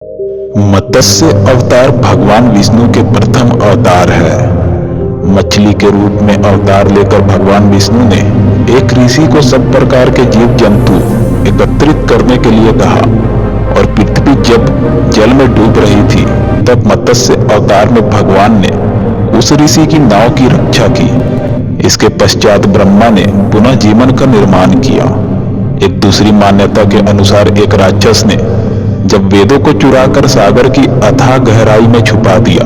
मत्स्य अवतार भगवान विष्णु के प्रथम अवतार है। मछली के रूप में अवतार लेकर भगवान विष्णु ने एक ऋषि को सब प्रकार के जीव जंतु एकत्रित करने के लिए कहा और पृथ्वी जब जल में डूब रही थी तब मत्स्य अवतार में भगवान ने उस ऋषि की नाव की रक्षा की। इसके पश्चात ब्रह्मा ने पुनः जीवन का निर्माण किया। एक दूसरी मान्यता के अनुसार एक राक्षस ने जब वेदों को चुराकर सागर की अथाह गहराई में छुपा दिया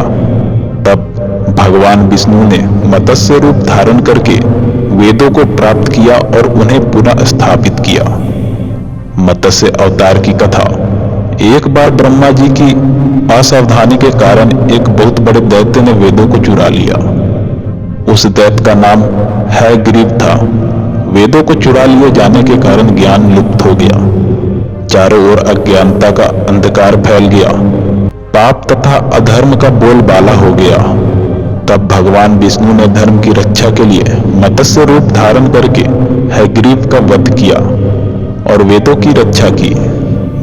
तब भगवान विष्णु ने मत्स्य रूप धारण करके वेदों को प्राप्त किया और उन्हें पुनः स्थापित किया। मत्स्य अवतार की कथा। एक बार ब्रह्मा जी की असावधानी के कारण एक बहुत बड़े दैत्य ने वेदों को चुरा लिया। उस दैत्य का नाम हयग्रीव था। वेदों को चुरा लिए जाने के कारण ज्ञान लुप्त हो गया। चारों ओर अज्ञानता का अंधकार फैल गया। पाप तथा अधर्म का बोलबाला हो गया। तब भगवान विष्णु ने धर्म की रक्षा के लिए मत्स्य रूप धारण करके हयग्रीव का वध किया और वेदों की रक्षा की।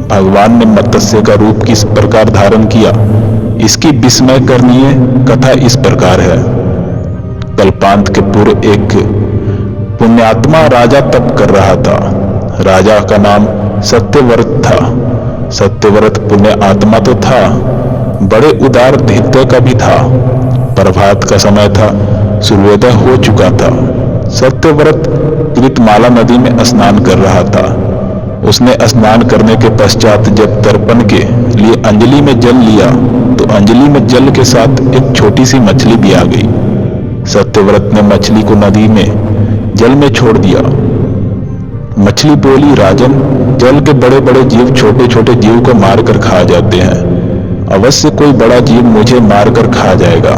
भगवान ने मत्स्य का रूप किस प्रकार धारण किया, इसकी विस्मय करनीय कथा इस प्रकार है। कल्पांत के पूर्व एक पुण्यात्मा राजा तप कर रहा था। राजा का नाम सत्यव्रत था। सत्यव्रत पुण्य आत्मा तो था, बड़े उदार हृदय का भी था। प्रभात का समय था, सूर्योदय हो चुका था। सत्यव्रत कृतमाला नदी में स्नान कर रहा था। उसने स्नान करने के पश्चात जब तर्पण के लिए अंजलि में जल लिया तो अंजलि में जल के साथ एक छोटी सी मछली भी आ गई। सत्यव्रत ने मछली को नदी में जल में छोड़ दिया। मछली बोली, राजन, जल के बड़े बड़े जीव छोटे छोटे जीव को मारकर खा जाते हैं। अवश्य कोई बड़ा जीव मुझे मारकर खा जाएगा।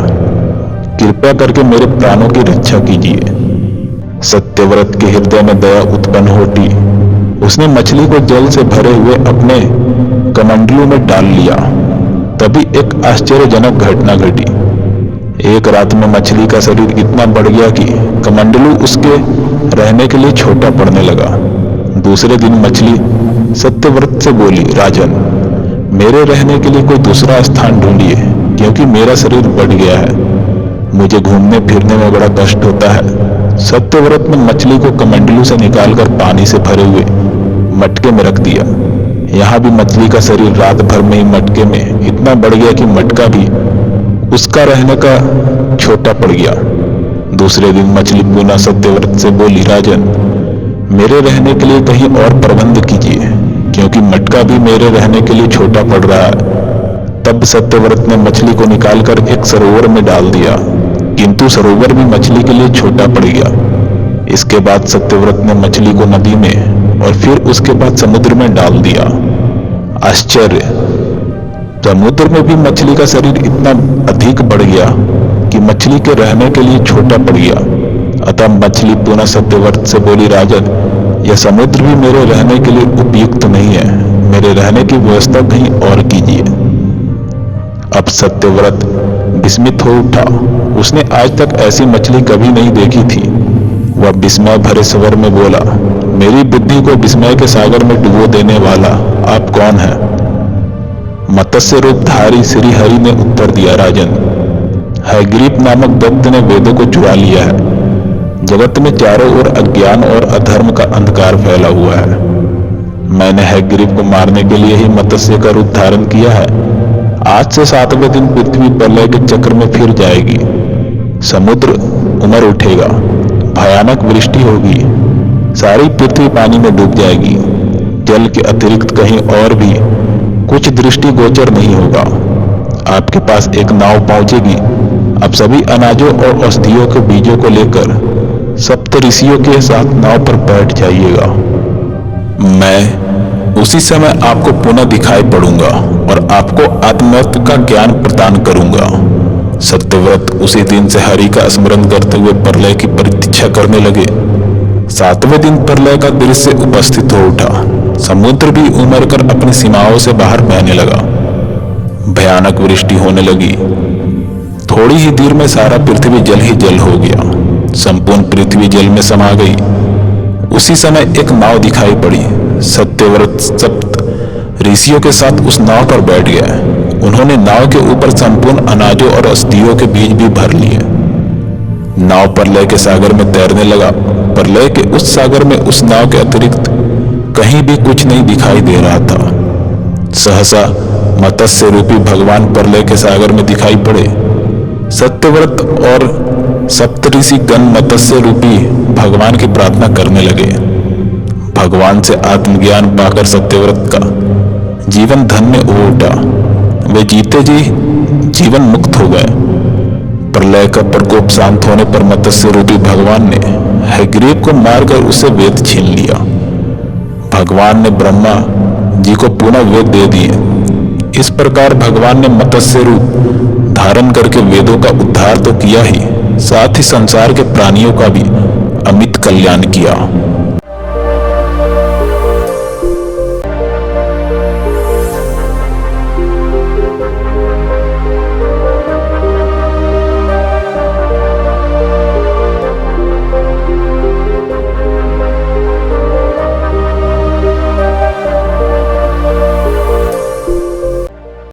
कृपया करके मेरे प्राणों की रक्षा कीजिए। सत्यव्रत के हृदय में दया उत्पन्न होती। उसने मछली को जल से भरे हुए अपने कमंडलू में डाल लिया। तभी एक आश्चर्यजनक घटना घटी। एक रात में मछली का शरीर इतना बढ़ गया कि कमंडलू उसके रहने के लिए छोटा पड़ने लगा। दूसरे दिन मछली सत्यव्रत से बोली, राजन, मेरे रहने के लिए कोई दूसरा स्थान ढूंढिए, क्योंकि मेरा शरीर बढ़ गया है। मुझे घूमने फिरने में बड़ा कष्ट होता है। सत्यव्रत ने मछली को कमंडलू से निकालकर पानी से भरे हुए मटके में रख दिया। यहाँ भी मछली का शरीर रात भर में ही मटके में इतना बढ़ गया कि मटका भी उसका रहने का छोटा पड़ गया। दूसरे दिन मछली पुनः सत्यव्रत से बोली, राजन, मेरे रहने के लिए कहीं और प्रबंध कीजिए, क्योंकि मटका भी मेरे रहने के लिए छोटा पड़ रहा है। तब सत्यव्रत ने मछली को निकालकर एक सरोवर में डाल दिया, किंतु सरोवर भी मछली के लिए छोटा पड़ गया। इसके बाद सत्यव्रत ने मछली को नदी में और फिर उसके बाद समुद्र में डाल दिया। आश्चर्य! समुद्र में भी मछली का शरीर इतना अधिक बढ़ गया कि मछली के रहने के लिए छोटा पड़ गया। अतः मछली पुनः सत्यव्रत से बोली, राजन, यह समुद्र भी मेरे रहने के लिए उपयुक्त नहीं है। मेरे रहने की व्यवस्था कहीं और कीजिए। अब सत्यव्रत विस्मित हो उठा। उसने आज तक ऐसी मछली कभी नहीं देखी थी। वह विस्मय भरे स्वर में बोला, मेरी बुद्धि को विस्मय के सागर में डुबो देने वाला आप कौन है? मत्स्य रूपधारी श्री हरि ने उत्तर दिया, राजन, हयग्रीव नामक दैत्य ने वेदों को चुरा लिया है। जगत में चारों ओर अज्ञान और अधर्म का अंधकार फैला हुआ है। मैंने हयग्रीव को मारने के लिए ही मत्स्य का रूप धारण किया है। आज से 7वें दिन पृथ्वी प्रलय के चक्र में फिर जाएगी। समुद्र उमड़ उठेगा, भयानक वृष्टि होगी, सारी पृथ्वी पानी में डूब जाएगी। जल के अतिरिक्त कहीं और भी कुछ दृष्टि गोचर नहीं होगा। आपके पास एक नाव पहुंचेगी। आप सभी अनाजों और औषधियों के बीजों को लेकर सप्त ऋषियों के साथ नाव पर बैठ जाइएगा। मैं उसी समय आपको पुनः दिखाई पड़ूंगा और आपको आत्मतत्व का ज्ञान प्रदान करूंगा। सत्यव्रत उसी दिन से हरि का स्मरण करते हुए प्रलय की प्रतीक्षा करने लगे। 7वें दिन प्रलय का दृश्य उपस्थित हो उठा। समुद्र भी उमड़ कर अपनी सीमाओं से बाहर बहने लगा। भयानक वृष्टि होने लगी। थोड़ी ही देर में सारा पृथ्वी जल ही जल हो गया। संपूर्ण पृथ्वी जल में समा गई। उसी समय एक नाव दिखाई पड़ी। सत्यव्रत सप्त ऋषियों के साथ उस नाव पर बैठ गया। उन्होंने नाव के ऊपर संपूर्ण अनाजों और अस्थियों के बीज भी भर लिए। नाव प्रलय के सागर में तैरने लगा। प्रलय के उस सागर में उस नाव के अतिरिक्त कहीं भी कुछ नहीं दिखाई दे रहा था। सहसा मत्स्य रूपी भगवान प्रलय के सागर में दिखाई पड़े। सत्यव्रत और सप्तऋषि गण मत्स्य रूपी भगवान की प्रार्थना करने लगे। भगवान से आत्मज्ञान पाकर सत्यव्रत का जीवन धन्य हो उठा। वे जीते जी जीवन मुक्त हो गए। प्रलय का प्रकोप शांत होने पर मत्स्य रूपी भगवान ने हयग्रीव को मारकर उसे वेद छीन लिया। भगवान ने ब्रह्मा जी को पुनः वेद दे दिए। इस प्रकार भगवान ने मत्स्य रूप धारण करके वेदों का उद्धार तो किया ही, साथ ही संसार के प्राणियों का भी अमित कल्याण किया।